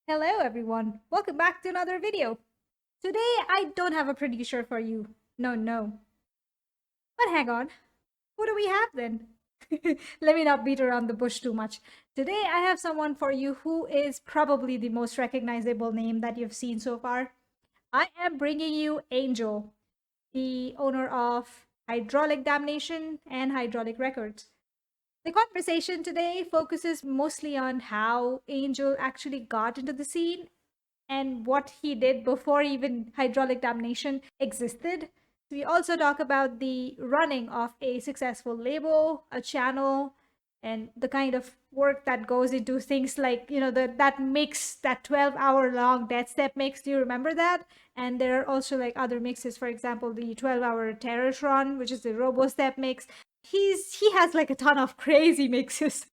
Hello everyone, welcome back to another video. Today I don't have a producer for you. No. But hang on, who do we have then? Let me not beat around the bush too much. Today I have someone for you who is probably the most recognizable name that you've seen so far. I am bringing you Angel, the owner of Hydraulic Damnation and Hydraulic Records. The conversation today focuses mostly on how Angel actually got into the scene and what he did before even hydraulic damnation existed. We also talk about the running of a successful label, a channel, and the kind of work that goes into things like, that mix, that 12-hour long Deathstep mix. Do you remember that? And there are also like other mixes, for example, the 12-hour Terrortron, which is the RoboStep mix. He has like a ton of crazy mixes,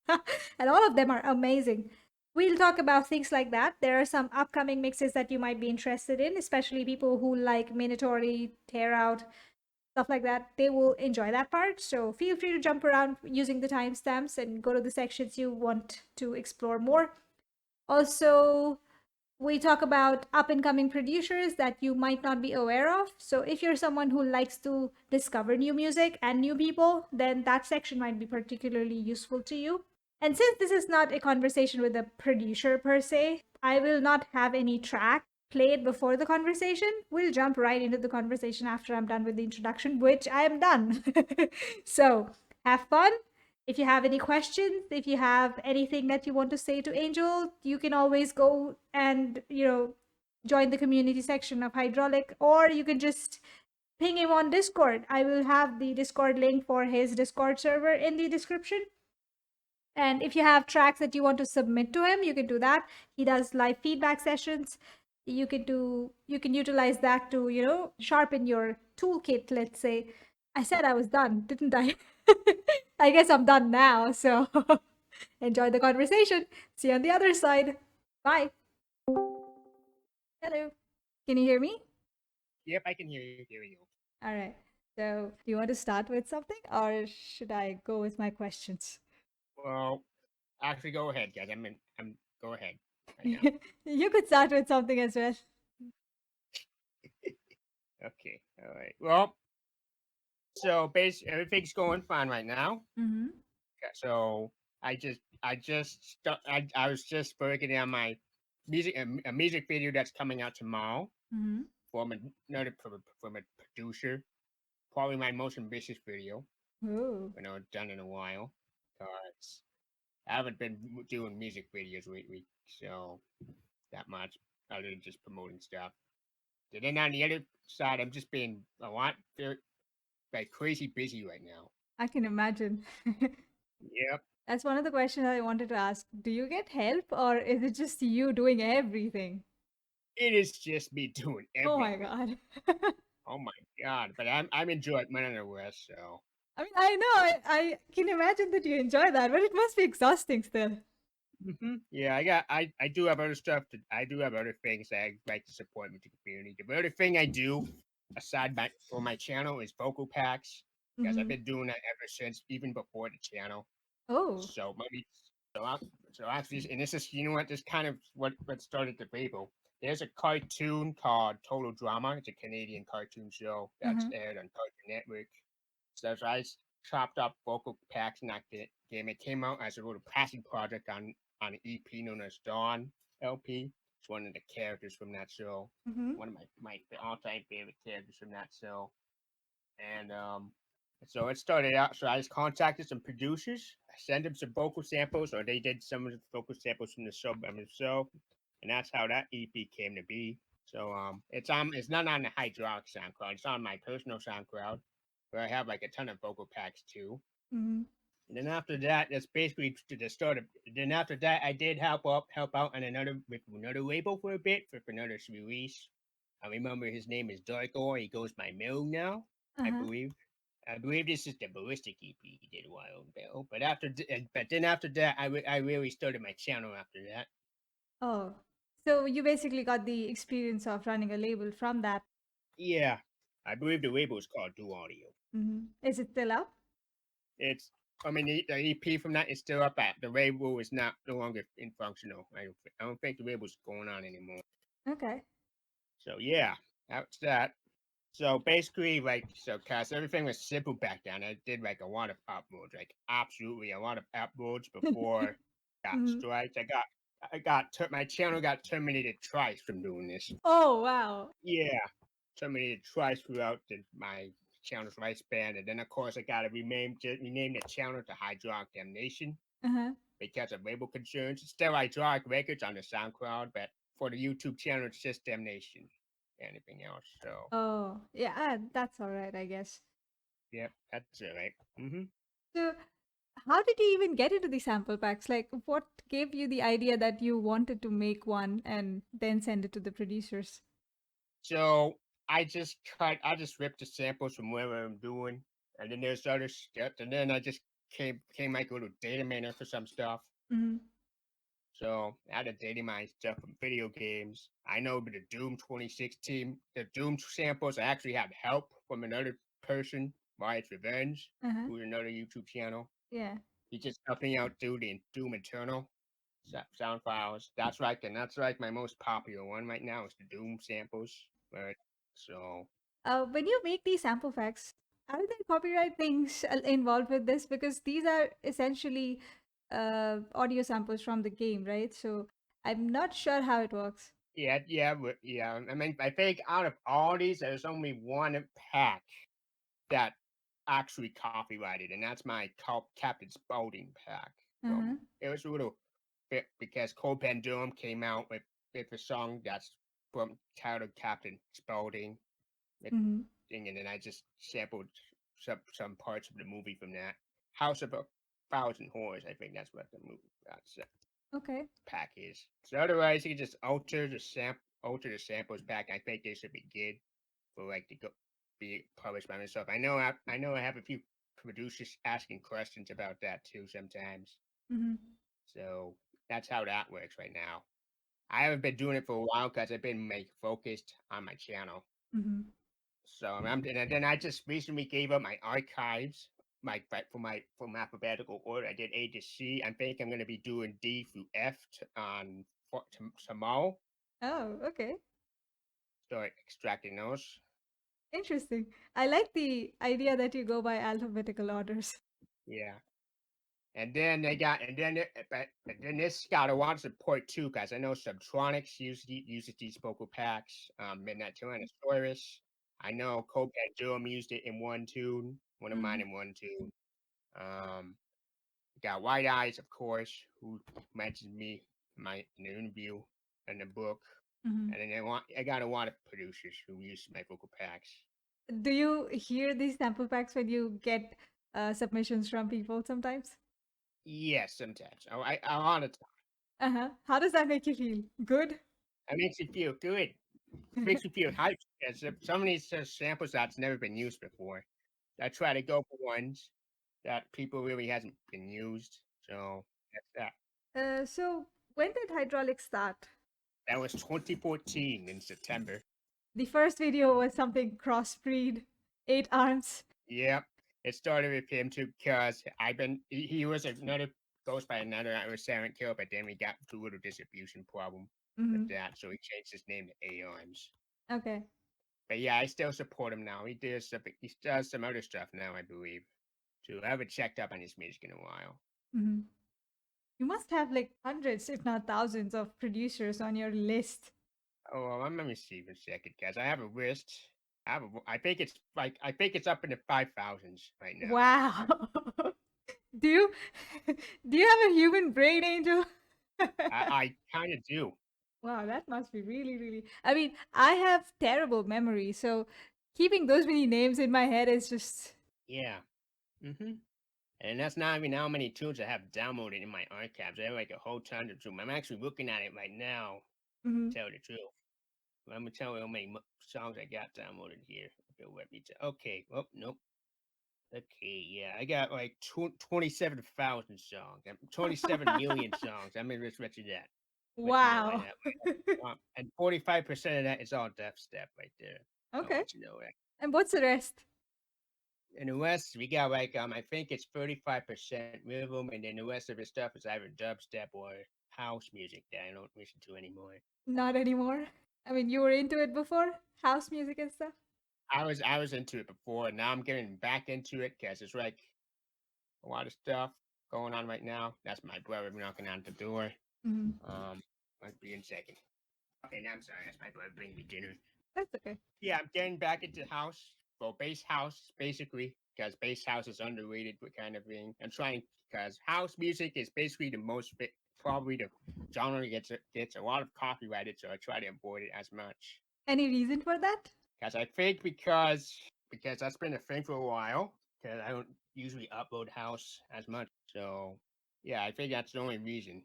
and all of them are amazing. We'll talk about things like that. There are some upcoming mixes that you might be interested in, especially people who like Minotauri, Tear Out, stuff like that. They will enjoy that part. So feel free to jump around using the timestamps and go to the sections you want to explore more. Also, we talk about up and coming producers that you might not be aware of. So if you're someone who likes to discover new music and new people, then that section might be particularly useful to you. And since this is not a conversation with a producer per se, I will not have any track played before the conversation. We'll jump right into the conversation after I'm done with the introduction, which I am done. So have fun. If you have any questions, if you have anything that you want to say to Angel, you can always go and, join the community section of Hydraulic, or you can just ping him on Discord. I will have the Discord link for his Discord server in the description. And if you have tracks that you want to submit to him, you can do that. He does live feedback sessions. You can utilize that to, sharpen your toolkit, let's say. I said I was done, didn't I? I guess I'm done now. So enjoy the conversation. See you on the other side. Bye. Hello. Can you hear me? Yep, I can hear you. All right. So, do you want to start with something or should I go with my questions? Well, actually, go ahead, guys. I'm go ahead right now. You could start with something as well. Okay, all right. Well, so everything's going fine right now. Mm-hmm. Okay, so I was just working on my a music video that's coming out tomorrow Mm-hmm. from from a producer. Probably my most ambitious video, Oh. done in a while. Cause I haven't been doing music videos lately, so that much other than just promoting stuff. And then on the other side, I'm just being a lot like crazy busy right now. I can imagine. Yep, That's one of the questions I wanted to ask. Do you get help or is it just you doing everything? it is just me doing Oh my everything. God. Oh my god! But I'm enjoying it nonetheless. So I mean, I know, I can imagine that you enjoy that, but it must be exhausting still. yeah, I do have other stuff. I do have other things that I like to support with the community. The other thing I do aside for my channel is vocal packs because I've Mm-hmm. been doing that ever since, even before the channel. Oh. So maybe so I, so actually, and this is what this kind of what started the label. There's a cartoon called Total Drama. It's a Canadian cartoon show that's Mm-hmm. aired on Cartoon Network. So I chopped up vocal packs in that game. It came out as a little passion project on an EP known as Dawn LP. It's one of the characters from that show. Mm-hmm. One of my all time favorite characters from that show. And so it started out. So I just contacted some producers. I sent them some vocal samples, or they did some of the vocal samples from the show by themselves, and that's how that EP came to be. So it's not on the Hydraulic SoundCloud. It's on my personal SoundCloud, where I have like a ton of vocal packs too. Mm-hmm. And then after that, that's basically to the start of. Then after that, I did help out on another label for a bit for another release. I remember his name is Darkor. He goes by Mill now, I Uh-huh. believe. I believe this is the Ballistic EP he did a while ago. But then after that, I really started my channel after that. Oh. So you basically got the experience of running a label from that. Yeah, I believe the label is called Do Audio. Mm-hmm. Is it still up? It's I mean, the EP from that is still up. At the label is no longer in functional. I don't think the label's going on anymore. Okay. So yeah, that's that. So basically, like, cause everything was simple back then. I did like a lot of uploads, like absolutely a lot of uploads before got Mhm. strikes. My channel got terminated twice from doing this. Oh, wow. Yeah, terminated twice throughout my channel's lifespan, and then of course I got to rename the channel to Hydraulic Damnation Uh-huh. because of label concerns. It's still Hydraulic Records on the SoundCloud, but for the YouTube channel, it's just Damnation. Anything else? So Oh, yeah, that's all right, I guess. yep, that's it, right? Mm-hmm. So, how did you even get into the sample packs? Like, what gave you the idea that you wanted to make one and then send it to the producers? So I just ripped the samples from whatever I'm doing, and then there's other stuff, and then I just came like a little data miner for some stuff. Mm-hmm. So I had to data mine stuff from video games. I know the Doom 2016, the Doom samples. I actually have help from another person, Riot's Revenge, Uh-huh. who's another YouTube channel. Yeah. He just helped me out do the Doom Eternal sound files. That's like my most popular one right now is the Doom samples. Right. So When you make these sample packs, are there copyright things involved with this? Because these are essentially audio samples from the game, right? So I'm not sure how it works. yeah. I mean, I think out of all these, there's only one pack that actually copyrighted, and that's my Captain Spaulding pack. Uh-huh. It was a little bit because Cole Pendulum came out with a song that's from titled Captain Spaulding, with Mm-hmm. thing, and then I just sampled some parts of the movie from that. House of a Thousand Horrors, I think that's what the movie Okay. pack is. So otherwise, you can just alter the samples pack. I think they should be good for like to go be published by myself. I know I have a few producers asking questions about that too sometimes. Mm-hmm. So that's how that works right now. I haven't been doing it for a while because I've been focused on my channel. Mm-hmm. So and then I just recently gave up my archives, from alphabetical order. I did A to C. I think I'm going to be doing D through F tomorrow. Oh, okay. Start extracting those. Interesting. I like the idea that you go by alphabetical orders. Yeah. And then but then this got a lot of support too, guys. I know Subtronics uses these vocal packs. Midnight Tyrannosaurus. I know Copan Durham used it in one tune, one of mine Mm-hmm. in one tune. Um, got White Eyes, of course, who mentioned me in the interview and the book. Mm-hmm. And then I got a lot of producers who use my vocal packs. Do you hear these sample packs when you get submissions from people sometimes? Yes, sometimes. I want to. Uh-huh. How does that make you feel? Good? It makes you feel good. Makes you feel hyped because some of these samples that's never been used before. I try to go for ones that people really hasn't been used. So that's that. So when did hydraulic start? That was 2014 in September. The first video was something crossbreed, 8 arms. Yep. It started with him too because he was another goes by another I was Silent Kill, but then we got to a little distribution problem with Mm-hmm. that. So he changed his name to A-Arms. Okay. But yeah, I still support him now. He does some other stuff now, I believe. So I haven't checked up on his music in a while. Mm-hmm. You must have like hundreds, if not thousands, of producers on your list. Oh, well, let me see for a second, guys. I have a list. I think it's up in the 5,000s right now. Wow. Do you do you have a human brain, Angel? I kind of do. Wow, that must be really, really. I mean, I have terrible memory, so keeping those many names in my head is just. Yeah. Mm-hmm. And that's not even how many tunes I have downloaded in my archives. I have like a whole ton of tunes. I'm actually looking at it right now, Mhm. to tell the truth. Let me tell you how many songs I got downloaded here. Okay. Oh, nope. Okay, yeah. I got like 27,000 songs. 27 million songs. I'm just let you that. Let you know Wow. that. And 45% of that is all Deathstep right there. I'll Okay. let you know that. And what's the rest? In the West, we got like I think it's 35% rhythm, and then the rest of the stuff is either dubstep or house music that I don't listen to anymore. Not anymore. I mean, you were into it before, house music and stuff. I was into it before, and now I'm getting back into it because it's like a lot of stuff going on right now. That's my brother knocking on the door. Mhm. Might be in a second. Okay, now I'm sorry. That's my brother bringing me dinner. That's okay. Yeah, I'm getting back into house. Well, bass house, basically, because bass house is underrated kind of thing. I'm trying because house music is basically the most probably the genre gets a lot of copyrighted, so I try to avoid it as much. Any reason for that? Because I think because that's been a thing for a while. Because I don't usually upload house as much, so yeah, I think that's the only reason.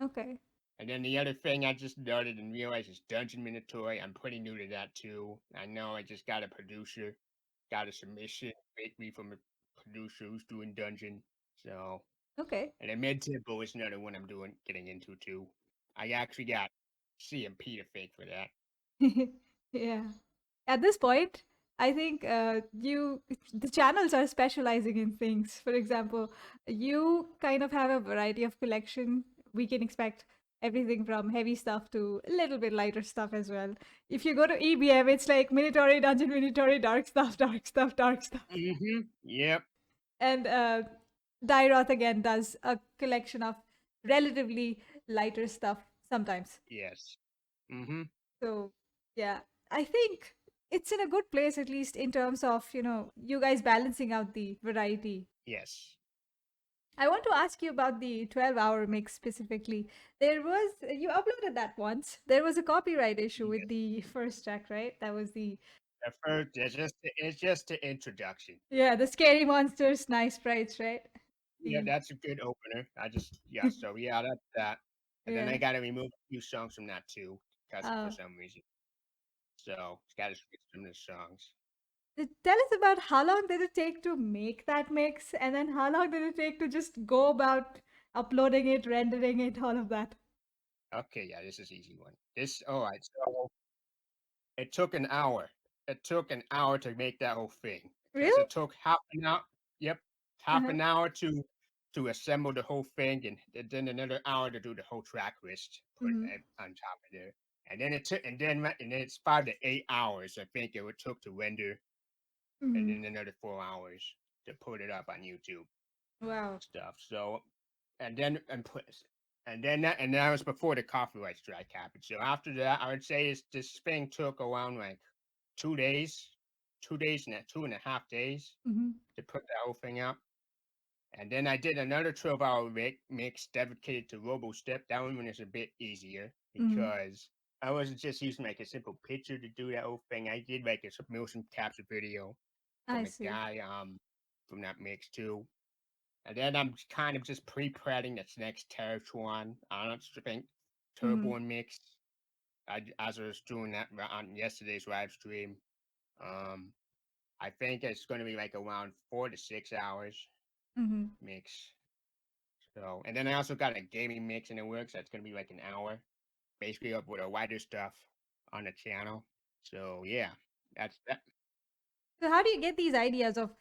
Okay. And then the other thing I just noted and realized is Dungeon Minotaur. I'm pretty new to that too. I know I just got a producer, got a submission lately from a producer who's doing Dungeon. So, Okay. and then Mid Tempo is another one I'm getting into too. I actually got CMP to fake for that. Yeah. At this point, I think the channels are specializing in things. For example, you kind of have a variety of collection. We can expect everything from heavy stuff to a little bit lighter stuff as well. If you go to EBM, it's like Minotaur, Dungeon Minotaur, dark stuff, dark stuff, dark stuff. Yep. And Dairoth again does a collection of relatively lighter stuff sometimes. Yes. Mm-hmm. So, yeah, I think it's in a good place, at least in terms of, you guys balancing out the variety. Yes. I want to ask you about the 12-hour mix specifically. You uploaded that once. There was a copyright issue with Yes. the first track, right? That was At first, it's just the introduction. yeah, the scary monsters, nice sprites, right? Yeah, The, that's a good opener. So yeah, that's that. And then I yeah. gotta remove a few songs from that too, because for Uh, some reason. So it's gotta switch some of the songs. Tell us about how long did it take to make that mix, and then how long did it take to just go about uploading it, rendering it, all of that? Okay, yeah, this is easy one. Alright, so it took an hour. It took an hour to make that whole thing. Because Really? it took half an hour. Yep. Half Uh-huh. an hour to assemble the whole thing, and then another hour to do the whole track list, put Mm-hmm. it on top of there. And then it took and then it's 5 to 8 hours, I think it would took to render, and Mm-hmm. then another 4 hours to put it up on YouTube Wow. stuff. So and that was before the copyright strike happened. So after that, I would say this thing took around like 2 days, 2 days and 2.5 days Mm-hmm. to put that whole thing up. And then I did another 12-hour mix dedicated to Robo Step. That one was a bit easier Mm-hmm. because I wasn't just using like a simple picture to do that whole thing. I did like a motion capture video I from a see. guy from that mix too. And then I'm kind of just pre-prepping this next Terratron. I don't think Mm-hmm. Turbo mix. As I was doing that on yesterday's live stream. Um, I think it's going to be like around 4 to 6 hours Mm-hmm. mix. So, and then I also got a gaming mix in the works. That's going to be like an hour, basically up with a wider stuff on the channel. So yeah, that's that. So how do you get these ideas of,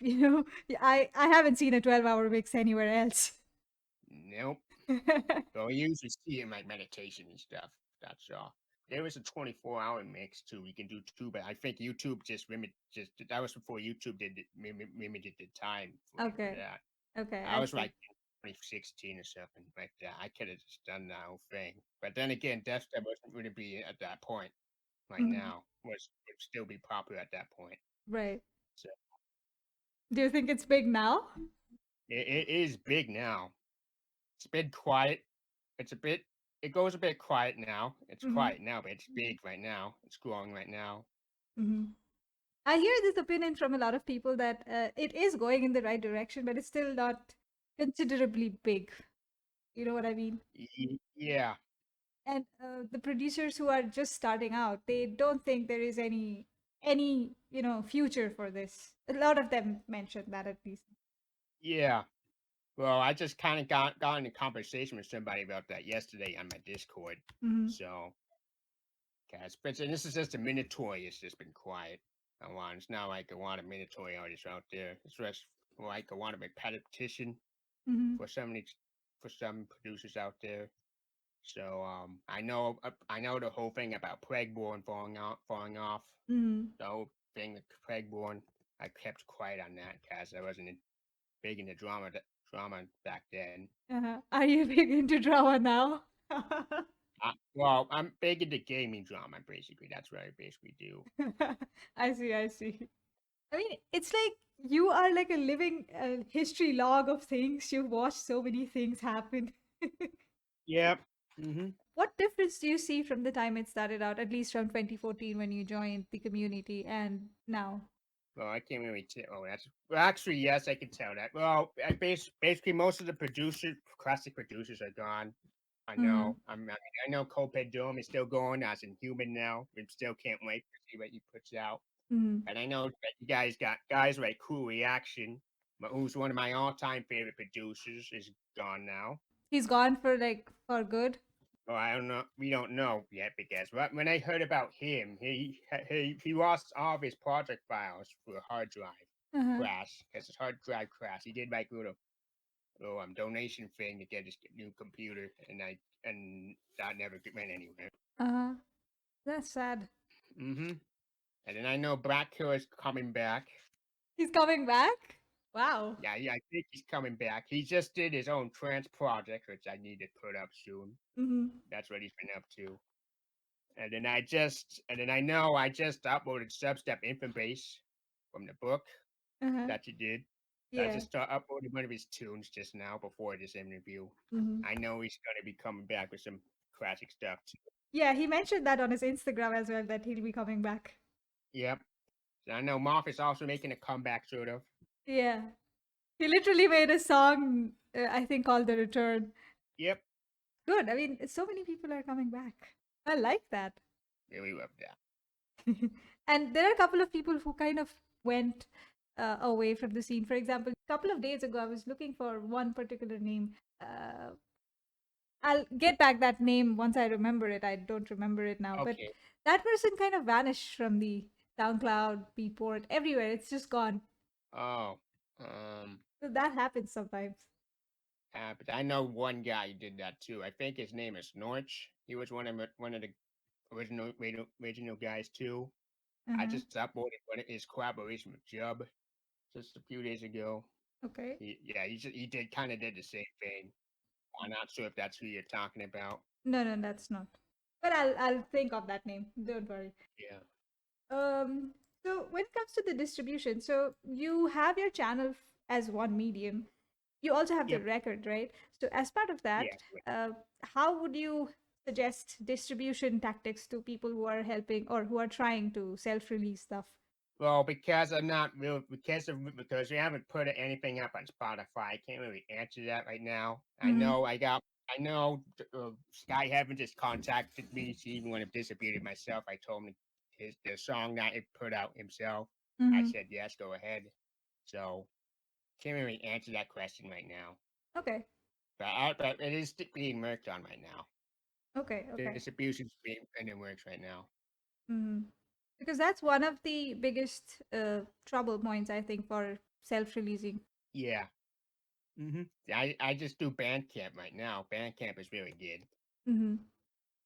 I haven't seen a 12-hour mix anywhere else. Nope. So I usually see it in like meditation and stuff. That's all. There was a 24-hour mix too. We can do two, but I think YouTube just that was before YouTube did limited the time for Okay. that. Okay, I I was see. like 2016 or something like that. I could have just done that whole thing. But then again, Deathstep wasn't going to be at that point right Mm-hmm. now. Would still be popular at that point. Right. So Do you think it's big now? it is big now. It's been quiet. It's a bit. It goes a bit quiet now. It's Mm-hmm. quiet now, but it's big right now. It's growing right now. Mm-hmm. I hear this opinion from a lot of people that it is going in the right direction, but it's still not considerably big. You know what I mean? Yeah. And the producers who are just starting out, they don't think there is any future for this. A lot of them mentioned that at least. Yeah. Well, I just kind of got in a conversation with somebody about that yesterday on my Discord. Mm-hmm. So, guys, but this is just a Minotaur. It's just been quiet. It's not like a lot of mandatory artists out there. It's just like a lot of repetition Mm-hmm. for for some producers out there. So I know the whole thing about Pregborn falling off. Mm-hmm. The whole thing with Pregborn, I kept quiet on that because I wasn't big into drama back then. Uh-huh. Are you big into drama now? Well, I'm big into gaming drama. Basically, that's what I basically do. I see, I see. I mean, it's like you are like a living history log of things. You've watched so many things happen. Yep. Mm-hmm. What difference do you see from the time it started out, at least from 2014 when you joined the community, and now? Well, I can't really tell. Oh, that's well. Actually, yes, I can tell that. Well, basically most of the classic producers are gone. I Mm-hmm. know. I know Coped Dome is still going as in human now. We still can't wait to see what he puts out. Mm-hmm. And I know that you guys got guys like Cool Reaction, who's one of my all-time favorite producers, is gone now. He's gone for like for good. Well, I don't know. We don't know yet because when I heard about him, he lost all of his project files for a hard drive Uh-huh. crash because his hard drive crashed. He did like a little donation thing to get his new computer, and that never went anywhere. Uh-huh. That's sad. Mm-hmm. And then I know Black Killer is coming back. He's coming back? Wow. Yeah, I think he's coming back. He just did his own trance project, which I need to put up soon. Mm-hmm. That's what he's been up to. And then I know I just uploaded Substep Infobase from the book Uh-huh. that you did. So I Yeah. just uploaded one of his tunes just now before this interview. Mm-hmm. I know he's gonna be coming back with some classic stuff too. Yeah, he mentioned that on his Instagram as well, that he'll be coming back. Yep. So I know Moth is also making a comeback, sort of. Yeah. He literally made a song, I think, called The Return. Yep. Good. I mean, so many people are coming back. I like that. Really love that. And there are a couple of people who kind of went away from the scene. For example, a couple of days ago, I was looking for one particular name. I'll get back that name once I remember it. I don't remember it now. But Okay. that person kind of vanished from the SoundCloud, Beatport, everywhere. It's just gone. Oh. So that happens sometimes. But I know one guy who did that too. I think his name is Norch. He was one of the original guys too. I Uh-huh. just uploaded one of his collaboration with Jub just a few days ago. Okay. He did kind of did the same thing. I'm not sure if that's who you're talking about. No, no, that's not. But I'll think of that name. Don't worry. Yeah. Um, so when it comes to the distribution, so you have your channel as one medium. You also have the Yep. record, right? So as part of Yeah. that, how would you suggest distribution tactics to people who are helping or who are trying to self-release stuff? Well, because we haven't put anything up on Spotify, I can't really answer that right now. Mm-hmm. I know Sky Heaven just contacted me. She even when I distributed myself, I told him the song that he put out himself. I Mm-hmm. said yes, go ahead. So can't really answer that question right now. Okay. But it is being worked on right now. Okay. The Okay. distribution's being in the works right now. Mm-hmm. Because that's one of the biggest trouble points, I think, for self-releasing. Yeah. Mm-hmm. I just do Bandcamp right now. Bandcamp is really good. Mm-hmm.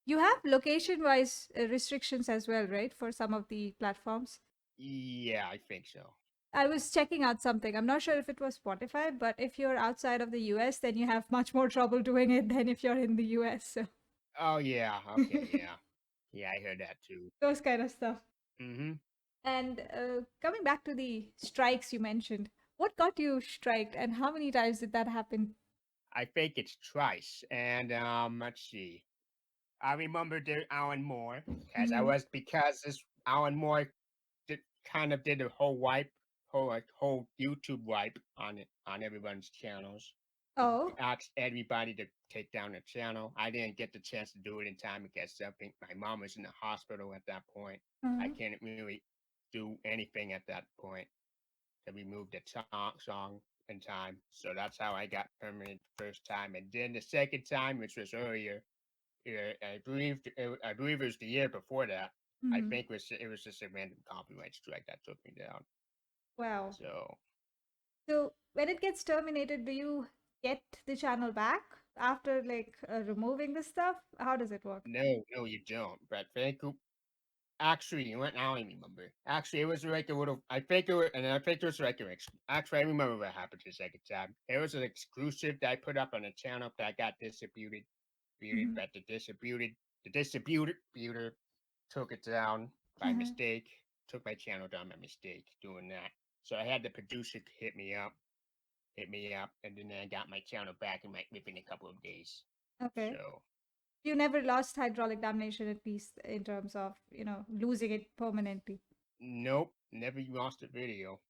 You have location-wise restrictions as well, right? For some of the platforms. Yeah, I think so. I was checking out something. I'm not sure if it was Spotify, but if you're outside of the US, then you have much more trouble doing it than if you're in the US. So Oh yeah. Okay. Yeah. Yeah, I heard that too. those kind of stuff. Mm-hmm. And coming back to the strikes you mentioned, what got you striked and how many times did that happen? I think it's twice. And let's see. I remember the Alan Moore Mm-hmm. because this Alan Moore kind of did a whole YouTube wipe on it on everyone's channels. He Oh. asked everybody to take down the channel. I didn't get the chance to do it in time because something my mom was in the hospital at that point. I Uh-huh. can't really do anything at that point to remove the song in time. So that's how I got permanent the first time. And then the second time, which was earlier, I believe it was the year before that. I Mhm. think it was just a random copyright strike that took me down. Wow. So So when it gets terminated, do you get the channel back after like removing the stuff? How does it work? no, you don't. But thank you. Actually, you know what? Now I remember. Actually, it was like a little. I think it was, and I think it was like an. Actually, I remember what happened the second time. It was an exclusive that I put up on the channel that got distributed, Mm-hmm. but the distributor took it down by Uh-huh. mistake. Took my channel down by mistake doing that. So I had the producer hit me up, and then I got my channel back in within a couple of days. Okay. So You never lost hydraulic damnation at least in terms of, losing it permanently. nope, never lost a video.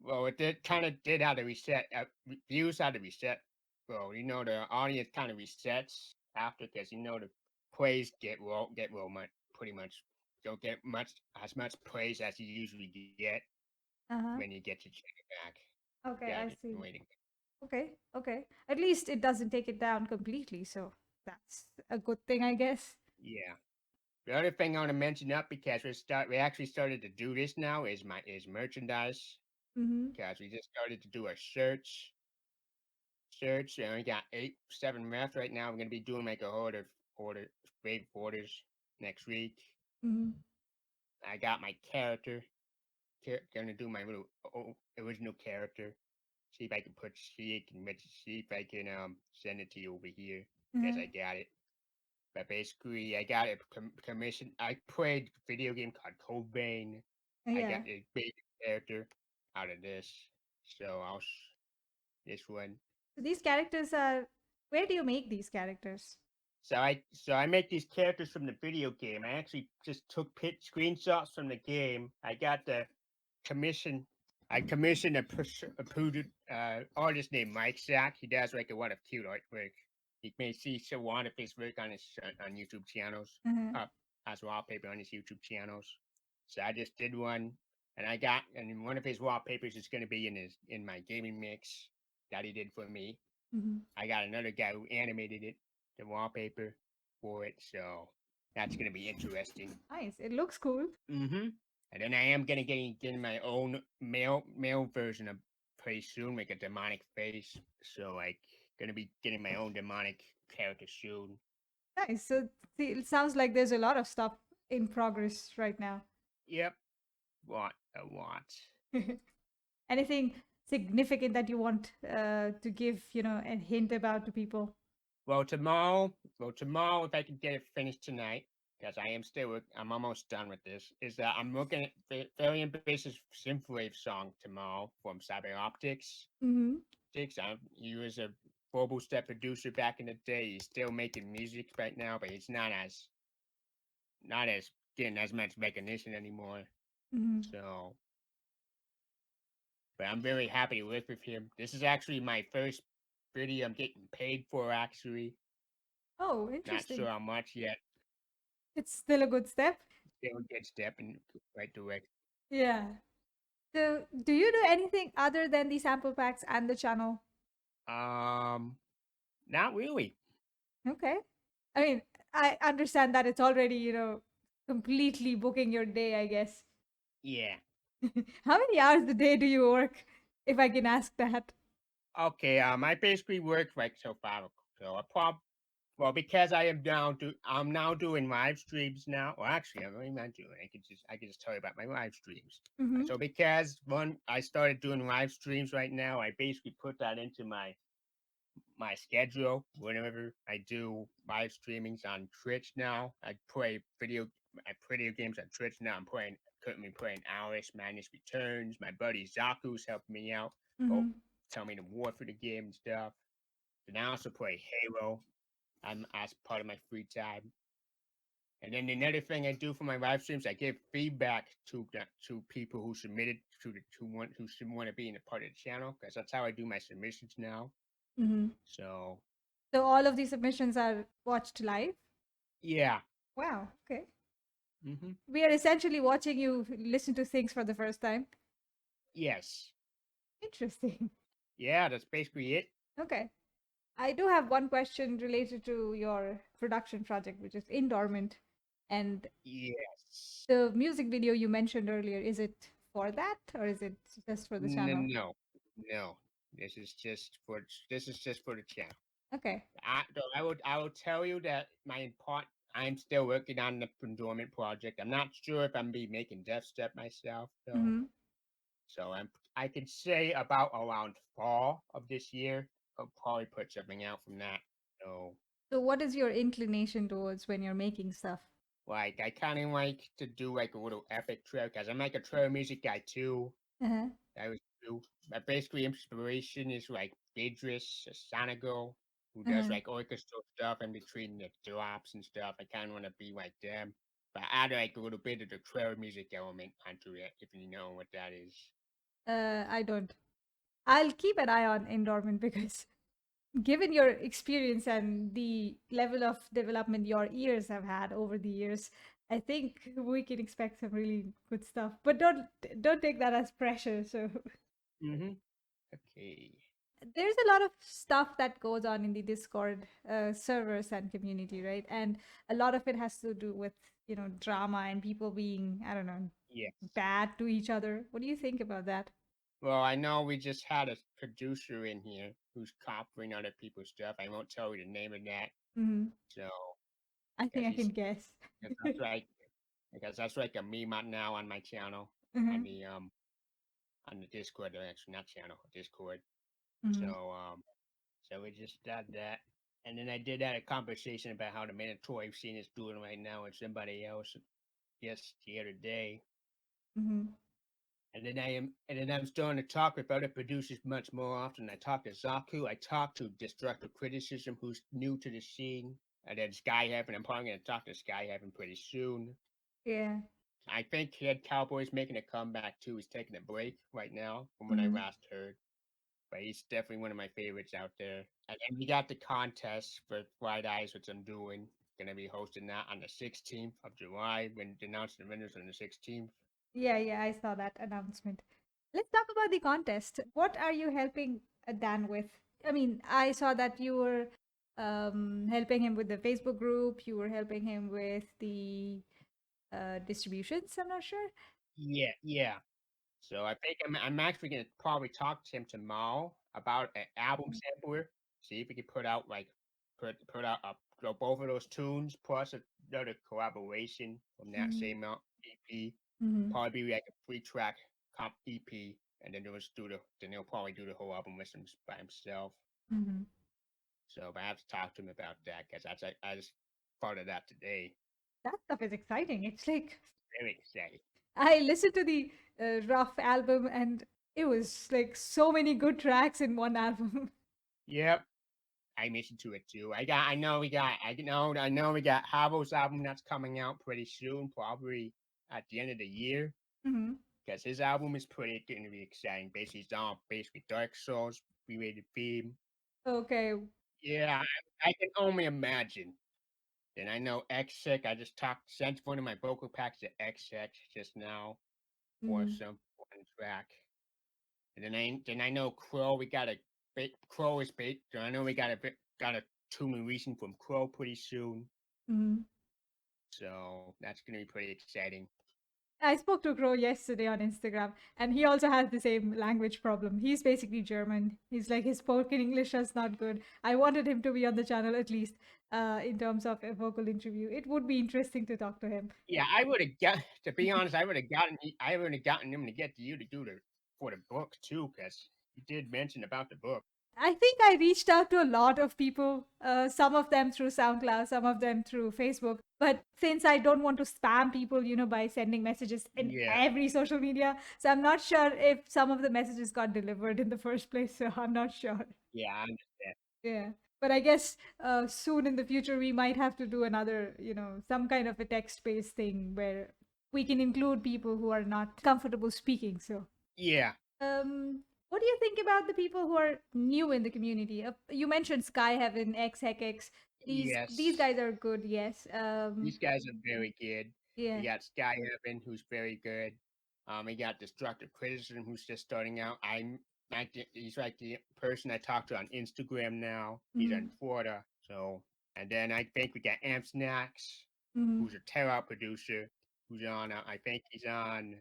Well, it did kind of did how to reset. Views how to reset. Well, the audience kind of resets after because the plays get low much pretty much don't get much as much praise as you usually get Uh-huh. when you get your channel back. Okay, Yeah, I just see. waiting. Okay, okay. At least it doesn't take it down completely, so that's a good thing, I guess. Yeah. The other thing I want to mention up because we actually started to do this now is merchandise Mm-hmm. because we just started to do a search, and we got 7 left right now. We're gonna be doing like a order big orders next week. Mm-hmm. I got my gonna do my little original character. See if I can send it to you over here. Yes, Uh-huh. I got it. But basically, I got a commission. I played a video game called Cobain. I Yeah. got a basic character out of this. So this one. So these characters are, where do you make these characters? So I make these characters from the video game. I actually just took screenshots from the game. I got the commission. I commissioned a artist named Mike Sack. He does like a lot of cute artwork. You may see some one of his work on his on YouTube channels, Uh-huh. up as wallpaper on his YouTube channels. So I just did one, and one of his wallpapers is going to be in my gaming mix that he did for me. Mm-hmm. I got another guy who animated it, the wallpaper for it, so that's gonna be interesting. Nice. It looks cool. Mm-hmm. And then I am gonna get my own male version of pretty soon, like a demonic face. So like gonna be getting my own demonic character soon. Nice. So see, it sounds like there's a lot of stuff in progress right now. Yep. What a lot. Anything significant that you want to give, a hint about to people? Well, tomorrow, if I can get it finished tonight, because I'm almost done with this, is that I'm looking at very ambitious synthwave song tomorrow from Cyber Optics. Mm-hmm. He was a global step producer back in the day. He's still making music right now, but he's not as getting as much recognition anymore. Mm-hmm. So, but I'm very happy to work with him. This is actually my first video I'm getting paid for. Actually, Oh, not interesting. sure how much yet. It's still a good step. Still get step in the right direction. Yeah. So, do you do anything other than the sample packs and the channel? Um, Not really. Okay. I mean, I understand that it's already, completely booking your day, I guess. Yeah. How many hours a day do you work, if I can ask that? Okay. I basically work like till 5 o'clock. So well, because I'm now doing live streams now. Well, actually, I'm really not doing. I could just tell you about my live streams. Mm-hmm. So because I started doing live streams right now, I basically put that into my schedule. Whenever I do live streamings on Twitch now, I play video games on Twitch now. Currently playing Alias Madness Returns. My buddy Zaku's helping me out. Oh, Mm-hmm. tell me the war for the game and stuff. And I also play Halo. I'm as part of my free time. And then another thing I do for my live streams, I give feedback to people who submitted who should want to be in a part of the channel because that's how I do my submissions now. Mm-hmm. So So, all of these submissions are watched live? yeah. Wow. Okay. Mm-hmm. We are essentially watching you listen to things for the first time. Yes. Interesting. Yeah, that's basically it. Okay. I do have one question related to your production project, which is Indormant. And Yes. the music video you mentioned earlier, is it for that or is it just for the channel? No, no. This is just for the channel. Okay. I will tell you that I'm still working on the Indormant project. I'm not sure if I'm be making Deathstep myself though. Mm-hmm. So I could say about around fall of this year, I'll probably put something out from that. So So what is your inclination towards when you're making stuff? like I kind of like to do like a little epic trail because I'm like a trail music guy too. Uh-huh. I was do my basically inspiration is like Idris, a Sonic girl who does Uh-huh. like orchestral stuff in between the drops and stuff. I kind of want to be like them, but add like a little bit of the trail music element onto it, if you know what that is. I don't. I'll keep an eye on Indormant because given your experience and the level of development your ears have had over the years, I think we can expect some really good stuff. But don't take that as pressure. So Mm-hmm. Okay. there's a lot of stuff that goes on in the Discord servers and community, right? And a lot of it has to do with drama and people being, I don't know, Yes. bad to each other. What do you think about that? Well, I know we just had a producer in here who's copying other people's stuff. I won't tell you the name of that. Hmm. So, I think because I can he's guess. because that's right. Because that's like a meme out now on my channel on Hmm. the Discord, actually not channel, Discord. Hmm. So we just did that. And then I did had a conversation about how the mandatory scene is doing right now with somebody else just the other day. Hmm. And then I'm starting to talk with other producers much more often. I talk to Zaku, I talk to Destructive Criticism, who's new to the scene. And then Skyhaven, I'm probably gonna talk to Skyhaven pretty soon. Yeah. I think Kid Cowboy's making a comeback too. He's taking a break right now, from what I Hmm. last heard. But he's definitely one of my favorites out there. And then we got the contest for Bright Eyes, which I'm doing. Gonna be hosting that on the 16th of July when they announce the winners on the 16th. Yeah, yeah, I saw that announcement. Let's talk about the contest. What are you helping Dan with? I mean, I saw that you were helping him with the Facebook group, you were helping him with the distributions, I'm not sure. Yeah. So I think I'm actually gonna probably talk to him tomorrow about an album sampler. See if we can put out like put out both of those tunes plus another collaboration from that Mm-hmm. same EP. Mm-hmm. Probably be like a 3-track comp EP, and then then he'll probably do the whole album with him by himself. Mm-hmm. So but I have to talk to him about that because I just thought of that today. That stuff is exciting. It's like Very excited. I listened to the rough album and it was like so many good tracks in one album. Yep. I listened to it too. I know we got Havo's album that's coming out pretty soon, probably at the end of the year, Mm-hmm. because his album is pretty going to be exciting. Basically, it's all basically Dark Souls related theme. Okay. Yeah, I can only imagine. Then I know X6. I just sent one of my vocal packs to X6 just now for Mm-hmm. some one track. And then I know Crow. We got Crow is bait. I know we got a tune releasing from Crow pretty soon. Mm-hmm. So that's gonna be pretty exciting. I spoke to Crow yesterday on Instagram, and he also has the same language problem. He's basically German. He's like his spoken English is not good. I wanted him to be on the channel at least, in terms of a vocal interview. It would be interesting to talk to him. Yeah, I would have got to be honest. I would have gotten him to get to you to do the for the book too, because you did mention about the book. I think I reached out to a lot of people, some of them through SoundCloud, some of them through Facebook. But since I don't want to spam people, by sending messages in Yeah, every social media, so I'm not sure if some of the messages got delivered in the first place. So I'm not sure. yeah, I understand. Yeah. But I guess soon in the future, we might have to do another, some kind of a text based thing where we can include people who are not comfortable speaking. So Yeah, what do you think about the people who are new in the community? You mentioned Sky Heaven, X Hex. These yes. guys are good, yes. These guys are very good. We Yeah. got Sky Heaven, who's very good. We got Destructive Criticism, who's just starting out. He's like the person I talk to on Instagram now. He's in Mm-hmm. Florida. So, and then I think we got Amp Snacks. who's a terror producer, who's on, I think he's on,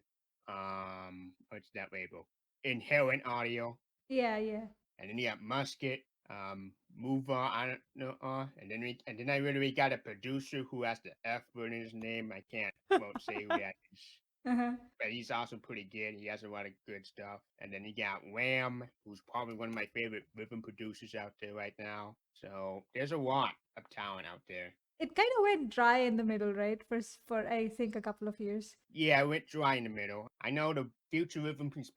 what's that label? Inherent Audio. Yeah, yeah. And then you got Musket, Move On, I don't know, and then I literally got a producer who has the F word in his name. I won't say who that is. Uh-huh. But he's also pretty good. He has a lot of good stuff. And then you got Wham, who's probably one of my favorite rhythm producers out there right now. So there's a lot of talent out there. It kind of went dry in the middle, right? For I think a couple of years. Yeah, I went dry in the middle. I know the future rhythm has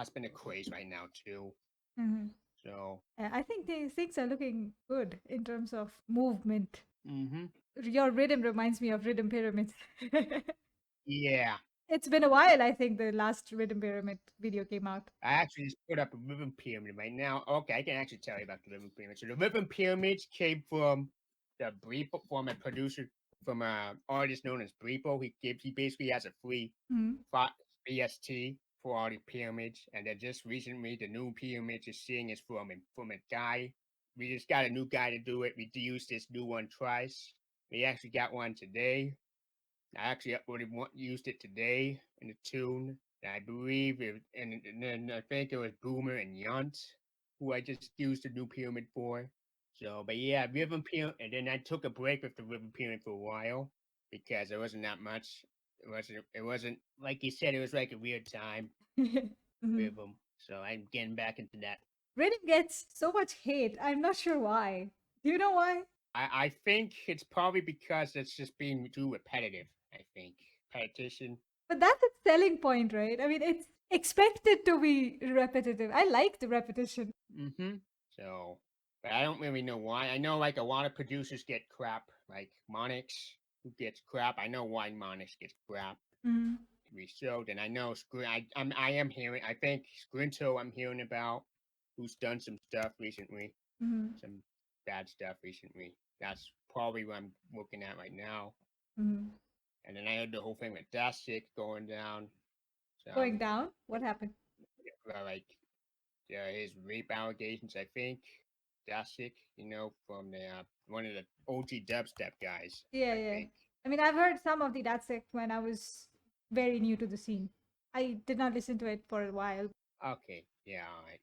been a craze right now too. Mm-hmm. So I think things are looking good in terms of movement. mm-hmm. Your rhythm reminds me of Rhythm Pyramids. Yeah. It's been a while, I think, the last Rhythm Pyramid video came out. I actually just put up a rhythm pyramid right now. Okay, I can actually tell you about the rhythm pyramid. So the rhythm pyramids came from from a producer, from an artist known as Breepo. He basically has a free Mm-hmm. BST for all the pyramids, and then just recently the new pyramids you're seeing is from a guy. We just got a new guy to do it. We used this new one twice. We actually got one today. I actually used it today in a tune. I believe and then I think it was Boomer and Yunt who I just used the new pyramid for. So, but yeah, Rhythm Pyramid, and then I took a break with the Rhythm Pyramid for a while because there wasn't that much. It wasn't like you said. It was like a weird time Mm-hmm. rhythm. So I'm getting back into that. Rhythm gets so much hate. I'm not sure why. Do you know why? I think it's probably because it's just being too repetitive. I think repetition. But that's its selling point, right? I mean, it's expected to be repetitive. I like the repetition. Mm-hmm. So, but I don't really know why. I know like a lot of producers get crap, like Monix, who gets crap. I know why Monix gets crap. Mm-hmm. We showed, and I know I am hearing. I think Scrinto I'm hearing about, who's done some stuff recently, Mm-hmm. some bad stuff recently. That's probably what I'm looking at right now. Mm-hmm. And then I heard the whole thing with Dajjal going down. Going down? What happened? Like his rape allegations, I think. Dasic, from the one of the OG dubstep guys, Yeah, I yeah. think. I mean, I've heard some of the Datsec when I was very new to the scene. I did not listen to it for a while. Okay, yeah, all right.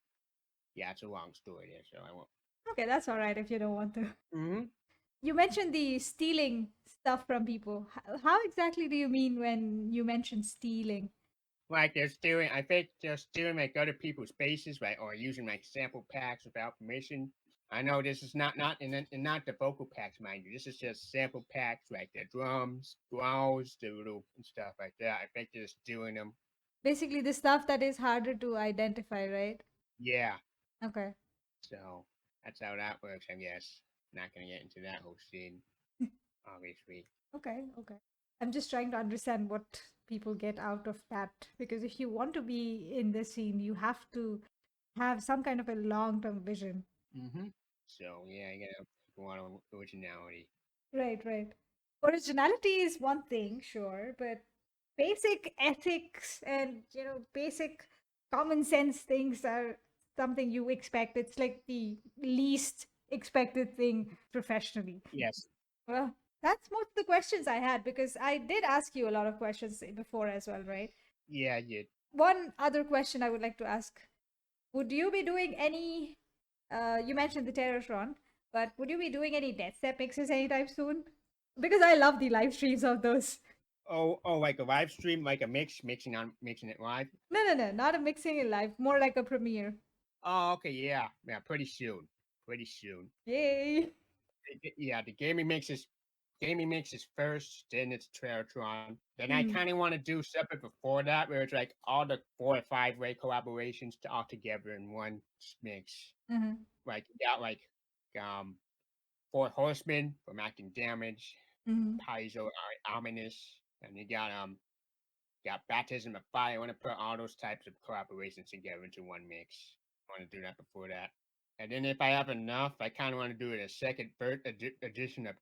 Yeah, it's a long story there, so I won't. Okay, that's all right if you don't want to. Mm-hmm. You mentioned the stealing stuff from people. How exactly do you mean when you mention stealing? Like I think they're stealing like other people's spaces, right, or using like sample packs without permission. I know this is not not the vocal packs, mind you. This is just sample packs, like the drums, growls, the little and stuff like that. I think they're stealing them. Basically, the stuff that is harder to identify, right? Yeah, Okay. so that's how that works, I guess. Not gonna get into that whole scene, obviously. Okay, okay. I'm just trying to understand what people get out of that because if you want to be in this scene, you have to have some kind of a long-term vision. Mm-hmm. So yeah, I gotta want originality. Right, right. Originality is one thing, sure, but basic ethics and, basic common sense things are something you expect. It's like the least expected thing professionally. Yes. Well, that's most of the questions I had because I did ask you a lot of questions before as well, right? Yeah, yeah. One other question I would like to ask. Would you be doing any you mentioned the Terrortron, but would you be doing any Deathstep mixes anytime soon? Because I love the live streams of those. Oh, like a live stream, like a mixing it live. No, no, no, not a mixing in live, more like a premiere. Oh, okay, yeah, yeah. Pretty soon. Yay! Yeah, the gaming mixes first, then it's Terratron. Then I Mm, kind of want to do separate before that, where it's like all the 4 or 5 way collaborations all together in one mix. mm-hmm, Like you got like um 4 Horsemen from acting damage, mm-hmm. Paizo Ominous, and you got Baptism of Fire. I want to put all those types of collaborations together into one mix. I want to do that before that. And then if I have enough, I kind of want to do it a second edition of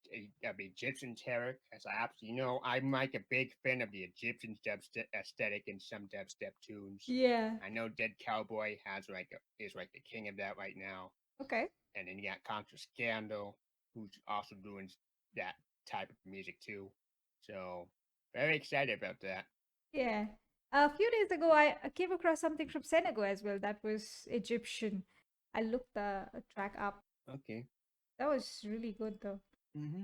Egyptian Terror. As I'm like a big fan of the Egyptian dubstep aesthetic in some dubstep tunes. Yeah. I know Dead Cowboy is like the king of that right now. Okay. And then you got Contra Scandal, who's also doing that type of music too. So very excited about that. Yeah. A few days ago, I came across something from Senegal as well. That was Egyptian. I looked the track up. Okay. That was really good, though. Mm-hmm.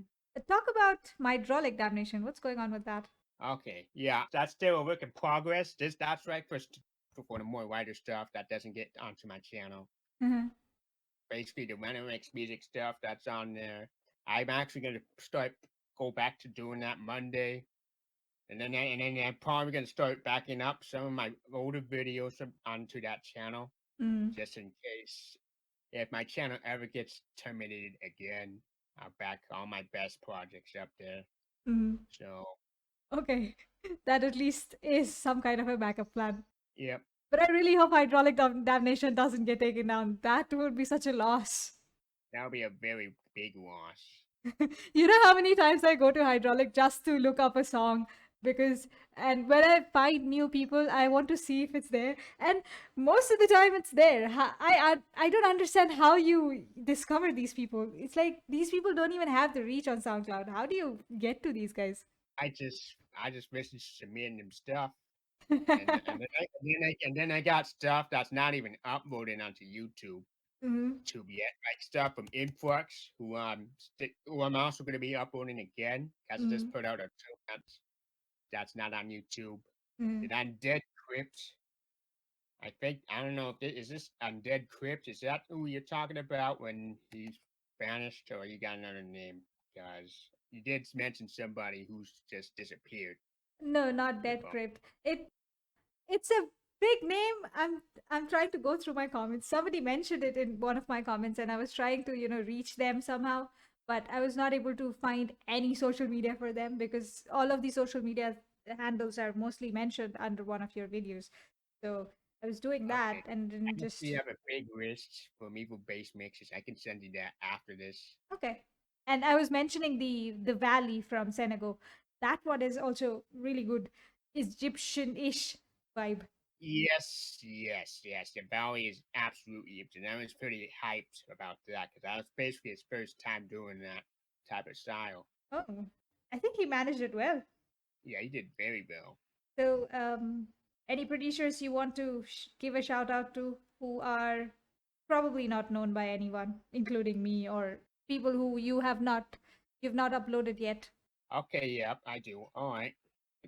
Talk about MYRID Damnation. What's going on with that? Okay. Yeah, that's still a work in progress. That's right for the more wider stuff that doesn't get onto my channel. Mhm. Basically, the Renamix music stuff that's on there. I'm actually gonna go back to doing that Monday. And then I'm probably gonna start backing up some of my older videos onto that channel, Mm. just in case if my channel ever gets terminated again. I'll back all my best projects up there. Mm. So Okay. That at least is some kind of a backup plan. yep, But I really hope Damnation doesn't get taken down. That would be such a loss. that'll be a very big loss. You know how many times I go to Hydraulic just to look up a song because and when I find new people I want to see if it's there and most of the time it's there. I don't understand how you discover these people. It's like these people don't even have the reach on SoundCloud. How do you get to these guys? I just messaged some random stuff, and then I got stuff that's not even uploaded onto YouTube Mhm, yet. Like stuff from Influx, who I'm also going to be uploading again because I just mhm, put out a two that's not on YouTube. mhm. And Undead Crypt, I don't know if is this Undead Crypt? Is that who you're talking about when he's vanished, or you got another name? Because you did mention somebody who's just disappeared. No, not The Dead phone. Crypt. It's a big name. I'm trying to go through my comments. Somebody mentioned it in one of my comments, and I was trying to reach them somehow, but I was not able to find any social media for them because all of the social media handles are mostly mentioned under one of your videos. So I was doing that Okay. and then I just actually have a big list for me for bass mixes. I can send you that after this. okay. And I was mentioning the Valley from Senegal. That one is also really good. Egyptian-ish vibe. Yes, yes, yes. The Valley is absolutely empty. And I was pretty hyped about that because that was basically his first time doing that type of style. Oh, I think he managed it well. Yeah, he did very well. So, any producers you want to give a shout out to who are probably not known by anyone, including me or people who you've not uploaded yet? Okay, yep, I do. All right.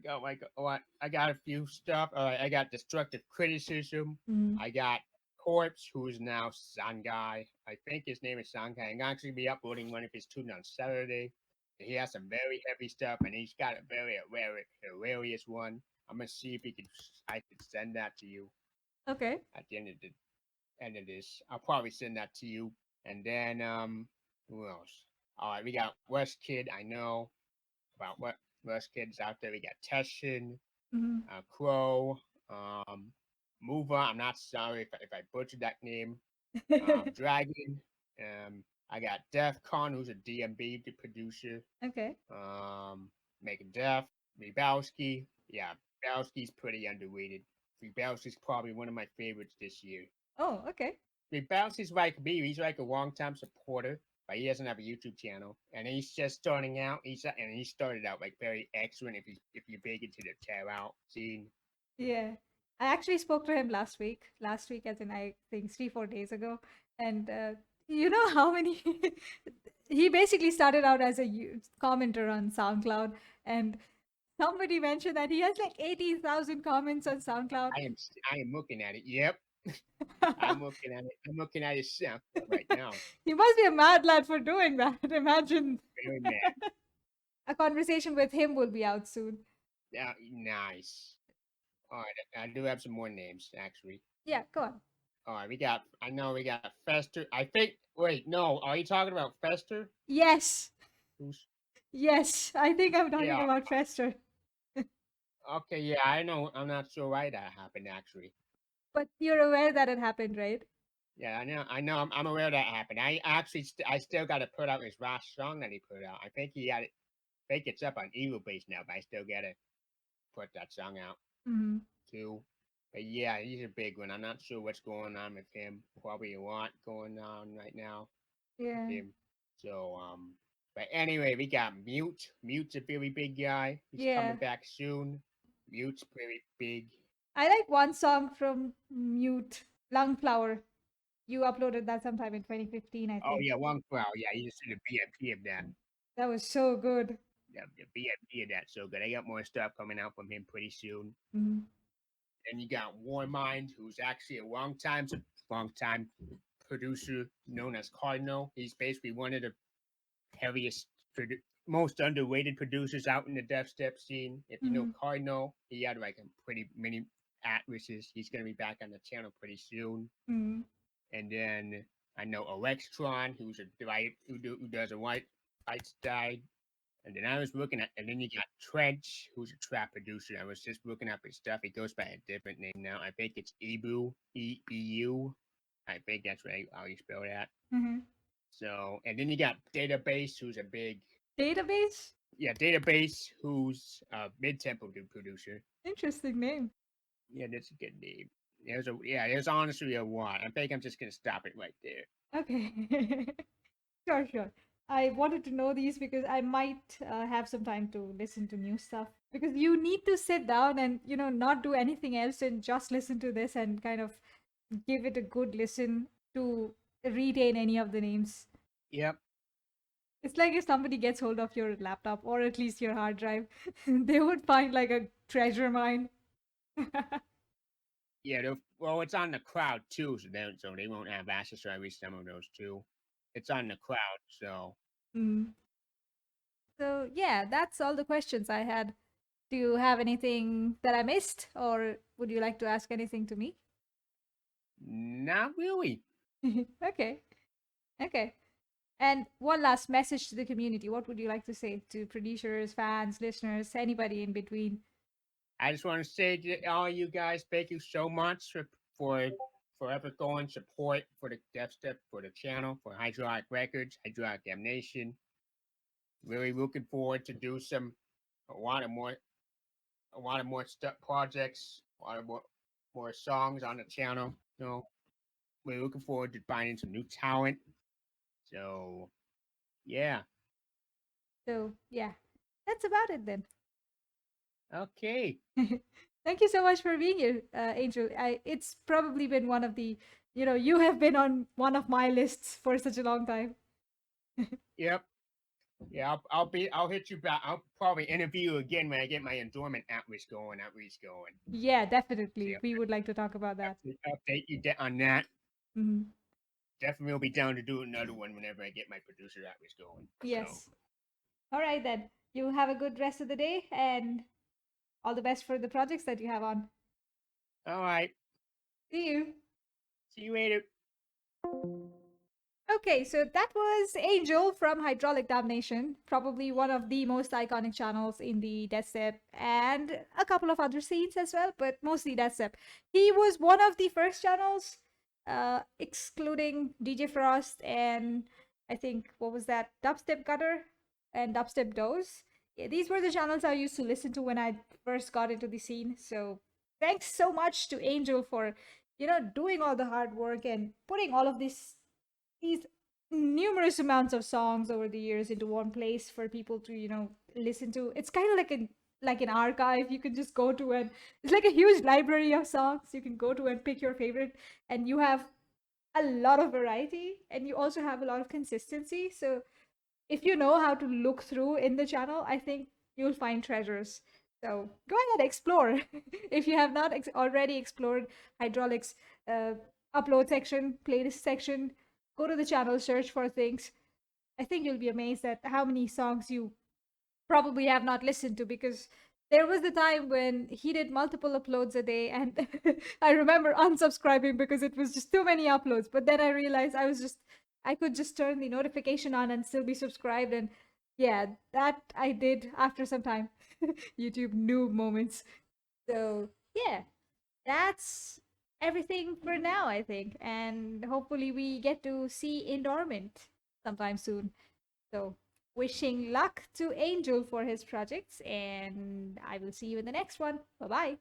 I got a few stuff. All right, I got Destructive Criticism. Mm. I got Corpse, who is now Sangai. I think his name is Sangai. I'm actually be uploading one of his tunes on Saturday. He has some very heavy stuff, and he's got a very hilarious one. I'm gonna see if I could send that to you Okay. at the end of this. I'll probably send that to you, and then who else? All right, we got West Kid. I know about what West Kids out there. We got Teshin, Mm. Crow, um, Mova. I'm not sorry if I butchered that name. Dragon. I got Defcon, who's a DMB producer. Okay. Um, Make Def, Rebowski. Yeah, Rebowski's pretty underrated. Rebowski's probably one of my favorites this year. Oh, okay. Rebowski's like me. He's like a long-time supporter, but he doesn't have a YouTube channel, and he's just starting out. He started out like very excellent. If you're big into the tear out scene. Yeah. I actually spoke to him last week. Last week, as in I think 3, 4 days ago, and you know how many he basically started out as a commenter on SoundCloud, and somebody mentioned that he has like 80,000 comments on SoundCloud. I am looking at it. Yep, I'm looking at it. I'm looking at his sample right now. He must be a mad lad for doing that. Imagine Very mad. a conversation with him will be out soon. Yeah, nice. All right, I do have some more names actually. Yeah, go on. All right, I know we got Fester. I think. Wait, no. Are you talking about Fester? Yes, Who's? yes, I think I'm talking Yeah. about Fester. Okay. Yeah, I know. I'm not sure why that happened actually. But you're aware that it happened, right? Yeah, I know. I know. I'm aware that happened. I still got to put out his last song that he put out. I think he had it. I think it's up on Evil Base now, but I still gotta put that song out Mm-hmm. too. But yeah, he's a big one. I'm not sure what's going on with him. Probably a lot going on right now with Yeah. him. So But anyway, we got Mute. Mute's a very big guy. He's coming back soon. Mute's very big. I like one song from Mute, Lungflower. You uploaded that sometime in 2015, I think. Oh yeah, one crowd. Yeah, you just did a BIP of that. That was so good. Yeah, the BIP of that so good. I got more stuff coming out from him pretty soon. Mm-hmm. And you got Warmind, who's actually a long time producer known as Cardinal. He's basically one of the heaviest, most underrated producers out in the Deathstep scene. If you know Cardinal, he had like a pretty many atlases. He's gonna be back on the channel pretty soon. And then I know Electron, who's who does a white style. And then I was looking at, and then you got Trench, who's a trap producer. I was just looking up his stuff. He goes by a different name now. I think it's Ebu, E-B-U. I think that's right, how you spell that. So, and then you got Database, who's a big... Database? Yeah, Database, who's a mid-tempo producer. Interesting name. Yeah, that's a good name. There's honestly a lot. I think I'm just going to stop it right there. Okay. Sure. I wanted to know these because I might have some time to listen to new stuff. Because you need to sit down and, not do anything else and just listen to this and kind of give it a good listen to retain any of the names. Yep. It's like if somebody gets hold of your laptop or at least your hard drive, they would find like a treasure mine. Yeah, well, it's on the cloud too, so they won't have access to at least some of those too. It's on the cloud, so. So yeah, that's all the questions I had. Do you have anything that I missed, or would you like to ask anything to me? Not really. Okay. And one last message to the community. What would you like to say to producers, fans, listeners, anybody in between? I just want to say to all you guys, thank you so much for forever going support for the Deathstep, for the channel, for Hydraulic Records, Hydraulic Damnation. Really looking forward to do a lot of more stuff, projects, a lot of more songs on the channel. So we're looking forward to finding some new talent. So yeah. So yeah, that's about it then. Okay. Thank you so much for being here, Angel. It's probably been one of the, you have been on one of my lists for such a long time. Yep. Yeah, I'll hit you back. I'll probably interview you again when I get my Indormant atlas going. Yeah, definitely. We would like to talk about that. Update you on that. Mm-hmm. Definitely will be down to do another one whenever I get my producer atlas going. Yes. So. All right then. You have a good rest of the day and all the best for the projects that you have on. All right. See you. See you later. Okay, so that was Angel from Hydraulic Damnation, probably one of the most iconic channels in the Deathstep and a couple of other scenes as well, but mostly Deathstep. He was one of the first channels, excluding DJ Frost and I think, what was that, Dubstep Gutter and Dubstep Dose. Yeah, these were the channels I used to listen to when I first got into the scene, so thanks so much to Angel for, doing all the hard work and putting all of these numerous amounts of songs over the years into one place for people to listen to. It's kind of like an archive you can just go to, and it's like a huge library of songs you can go to and pick your favorite, and you have a lot of variety and you also have a lot of consistency. So if you know how to look through in the channel, I think you'll find treasures. So go ahead, explore. If you have not already explored Hydraulic's upload section, playlist section, go to the channel, search for things. I think you'll be amazed at how many songs you probably have not listened to, because there was the time when he did multiple uploads a day and I remember unsubscribing because it was just too many uploads. But then I realized I could just turn the notification on and still be subscribed. And yeah, that I did after some time. YouTube noob moments. So yeah, that's everything for now, I think. And hopefully we get to see Indormant sometime soon. So wishing luck to Angel for his projects, and I will see you in the next one. Bye-bye.